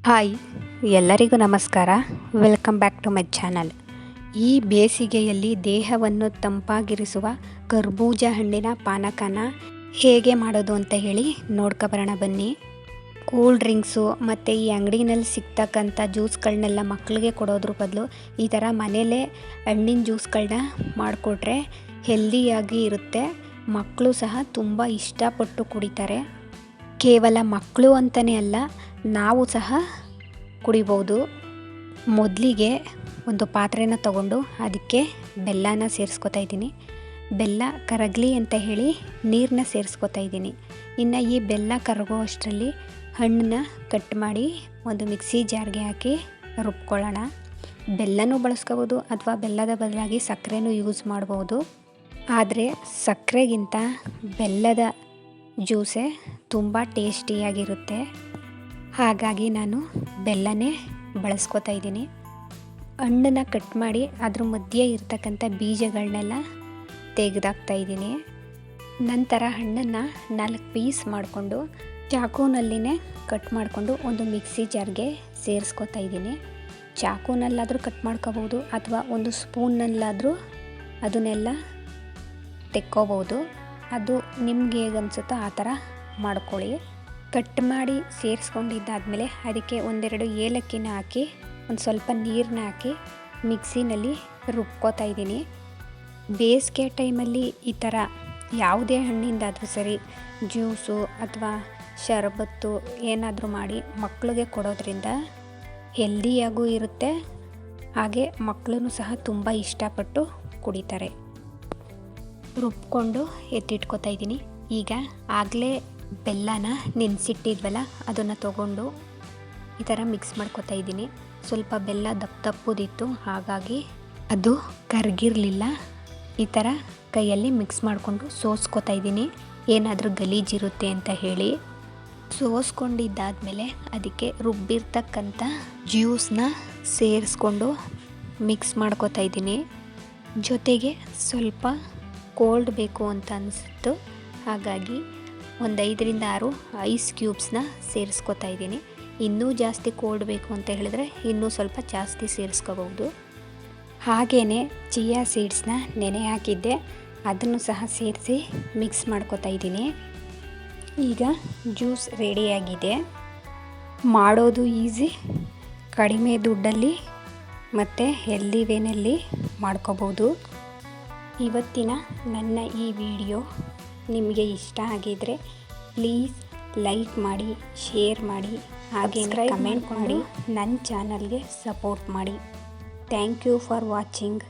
Hi, ಎಲ್ಲರಿಗೂ ನಮಸ್ಕಾರ. Welcome back to my channel. ಈ ಬೇಸಿಗೆಯಲ್ಲಿ ದೇಹವನ್ನು ತಂಪಾಗಿರಿಸುವ ಕರ್ಬೂಜ ಹಣ್ಣಿನ ಪಾನಕನ ಹೇಗೆ ಮಾಡೋದು ಅಂತ ಹೇಳಿ ನೋಡ್ಕೊಬರೋಣ ಬನ್ನಿ. ಕೂಲ್ ಡ್ರಿಂಕ್ಸು ಮತ್ತು ಈ ಅಂಗಡಿನಲ್ಲಿ ಸಿಗ್ತಕ್ಕಂಥ ಜ್ಯೂಸ್ಗಳನ್ನೆಲ್ಲ ಮಕ್ಕಳಿಗೆ ಕೊಡೋದ್ರ ಬದಲು ಈ ಥರ ಮನೇಲೇ ಹಣ್ಣಿನ ಜ್ಯೂಸ್ಗಳನ್ನ ಮಾಡಿಕೊಟ್ರೆ ಹೆಲ್ದಿಯಾಗಿ ಇರುತ್ತೆ. ಮಕ್ಕಳು ಸಹ ತುಂಬ ಇಷ್ಟಪಟ್ಟು ಕುಡಿತಾರೆ. ಕೇವಲ ಮಕ್ಕಳು ಅಂತಲೇ ಅಲ್ಲ, ನಾವು ಸಹ ಕುಡಿಬೋದು. ಮೊದಲಿಗೆ ಒಂದು ಪಾತ್ರೆನ ತಗೊಂಡು ಅದಕ್ಕೆ ಬೆಲ್ಲನ ಸೇರಿಸ್ಕೊತಾ ಇದ್ದೀನಿ. ಬೆಲ್ಲ ಕರಗಲಿ ಅಂತ ಹೇಳಿ ನೀರನ್ನ ಸೇರಿಸ್ಕೊತಾ ಇದ್ದೀನಿ. ಇನ್ನು ಈ ಬೆಲ್ಲ ಕರಗೋ ಅಷ್ಟರಲ್ಲಿ ಹಣ್ಣನ್ನ ಕಟ್ ಮಾಡಿ ಒಂದು ಮಿಕ್ಸಿ ಜಾರ್ಗೆ ಹಾಕಿ ರುಬ್ಕೊಳ್ಳೋಣ. ಬೆಲ್ಲನೂ ಬಳಸ್ಕೋಬೋದು ಅಥವಾ ಬೆಲ್ಲದ ಬದಲಾಗಿ ಸಕ್ಕರೆನೂ ಯೂಸ್ ಮಾಡ್ಬೋದು. ಆದರೆ ಸಕ್ಕರೆಗಿಂತ ಬೆಲ್ಲದ ಜ್ಯೂಸೇ ತುಂಬ ಟೇಸ್ಟಿಯಾಗಿರುತ್ತೆ. ಹಾಗಾಗಿ ನಾನು ಬೆಲ್ಲನೇ ಬಳಸ್ಕೊತಾ ಇದ್ದೀನಿ. ಹಣ್ಣನ್ನು ಕಟ್ ಮಾಡಿ ಅದ್ರ ಮಧ್ಯೆ ಇರ್ತಕ್ಕಂಥ ಬೀಜಗಳನ್ನೆಲ್ಲ ತೆಗೆದಾಕ್ತಾ ಇದ್ದೀನಿ. ನಂತರ ಹಣ್ಣನ್ನು 4 ಪೀಸ್ ಮಾಡಿಕೊಂಡು ಚಾಕುನಲ್ಲಿನೇ ಕಟ್ ಮಾಡಿಕೊಂಡು ಒಂದು ಮಿಕ್ಸಿ ಜಾರ್ಗೆ ಸೇರಿಸ್ಕೊತಾ ಇದ್ದೀನಿ. ಚಾಕುನಲ್ಲಾದರೂ ಕಟ್ ಮಾಡ್ಕೋಬೋದು ಅಥವಾ ಒಂದು ಸ್ಪೂನ್ನಲ್ಲಾದರೂ ಅದನ್ನೆಲ್ಲ ತೆಕ್ಕೋಬೋದು. ಅದು ನಿಮ್ಗೆ ಹೇಗೆ ಅನಿಸುತ್ತೋ ಆ ಥರ ಮಾಡ್ಕೊಳ್ಳಿ. ಕಟ್ ಮಾಡಿ ಸೇರಿಸ್ಕೊಂಡಿದ್ದಾದಮೇಲೆ ಅದಕ್ಕೆ 1-2 ಏಲಕ್ಕಿನ ಹಾಕಿ ಒಂದು ಸ್ವಲ್ಪ ನೀರನ್ನ ಹಾಕಿ ಮಿಕ್ಸಿನಲ್ಲಿ ರುಬ್ಕೋತಾ ಇದ್ದೀನಿ. ಬೇಸಿಗೆ ಟೈಮಲ್ಲಿ ಈ ಥರ ಯಾವುದೇ ಹಣ್ಣಿಂದಾದರೂ ಸರಿ ಜ್ಯೂಸು ಅಥವಾ ಶರಬತ್ತು ಏನಾದರೂ ಮಾಡಿ ಮಕ್ಕಳಿಗೆ ಕೊಡೋದ್ರಿಂದ ಹೆಲ್ದಿಯಾಗೂ ಇರುತ್ತೆ. ಹಾಗೆ ಮಕ್ಕಳೂ ಸಹ ತುಂಬ ಇಷ್ಟಪಟ್ಟು ಕುಡಿತಾರೆ. ರುಬ್ಕೊಂಡು ಎತ್ತಿಟ್ಕೊತಾ ಇದ್ದೀನಿ. ಈಗ ಆಗಲೇ ಬೆಲ್ಲನ ನೆನೆಸಿಟ್ಟಿದ್ವಲ್ಲ ಅದನ್ನು ತೊಗೊಂಡು ಈ ಥರ ಮಿಕ್ಸ್ ಮಾಡ್ಕೊತಾ ಇದ್ದೀನಿ. ಸ್ವಲ್ಪ ಬೆಲ್ಲ ದಪ್ಪುದಿತ್ತು, ಹಾಗಾಗಿ ಅದು ಕರಗಿರಲಿಲ್ಲ. ಈ ಥರ ಕೈಯಲ್ಲಿ ಮಿಕ್ಸ್ ಮಾಡಿಕೊಂಡು ಸೋಸ್ಕೊತಾ ಇದ್ದೀನಿ, ಏನಾದರೂ ಗಲೀಜಿರುತ್ತೆ ಅಂತ ಹೇಳಿ. ಸೋಸ್ಕೊಂಡಿದ್ದಾದಮೇಲೆ ಅದಕ್ಕೆ ರುಬ್ಬಿರ್ತಕ್ಕಂಥ ಜ್ಯೂಸನ್ನ ಸೇರಿಸ್ಕೊಂಡು ಮಿಕ್ಸ್ ಮಾಡ್ಕೊತಾ ಇದ್ದೀನಿ. ಜೊತೆಗೆ ಸ್ವಲ್ಪ ಕೋಲ್ಡ್ ಬೇಕು ಅಂತ ಅನಿಸಿತ್ತು, ಹಾಗಾಗಿ ಒಂದು 5-6 ಐಸ್ ಕ್ಯೂಬ್ಸ್ನ ಸೇರಿಸ್ಕೊತಾ ಇದ್ದೀನಿ. ಇನ್ನೂ ಜಾಸ್ತಿ ಕೋಲ್ಡ್ ಬೇಕು ಅಂತ ಹೇಳಿದ್ರೆ ಇನ್ನೂ ಸ್ವಲ್ಪ ಜಾಸ್ತಿ ಸೇರಿಸ್ಕೋಬಹುದು. ಹಾಗೆಯೇ ಚಿಯಾ ಸೀಡ್ಸ್ನ ನೆನೆ ಹಾಕಿದ್ದೆ, ಅದನ್ನು ಸಹ ಸೇರಿಸಿ ಮಿಕ್ಸ್ ಮಾಡ್ಕೊತಾ ಇದ್ದೀನಿ. ಈಗ ಜ್ಯೂಸ್ ರೆಡಿಯಾಗಿದೆ. ಮಾಡೋದು ಈಸಿ, ಕಡಿಮೆ ದುಡ್ಡಲ್ಲಿ ಮತ್ತು ಹೆಲ್ದಿ ವೇನಲ್ಲಿ ಮಾಡ್ಕೋಬೋದು. ಇವತ್ತಿನ ನನ್ನ ಈ ವಿಡಿಯೋ ನಿಮಗೆ ಇಷ್ಟ ಆಗಿದ್ದರೆ ಪ್ಲೀಸ್ ಲೈಕ್ ಮಾಡಿ, ಶೇರ್ ಮಾಡಿ, ಹಾಗೆ ಕಮೆಂಟ್ ಮಾಡಿ, ನನ್ನ ಚಾನಲ್ಗೆ ಸಪೋರ್ಟ್ ಮಾಡಿ. Thank you for watching.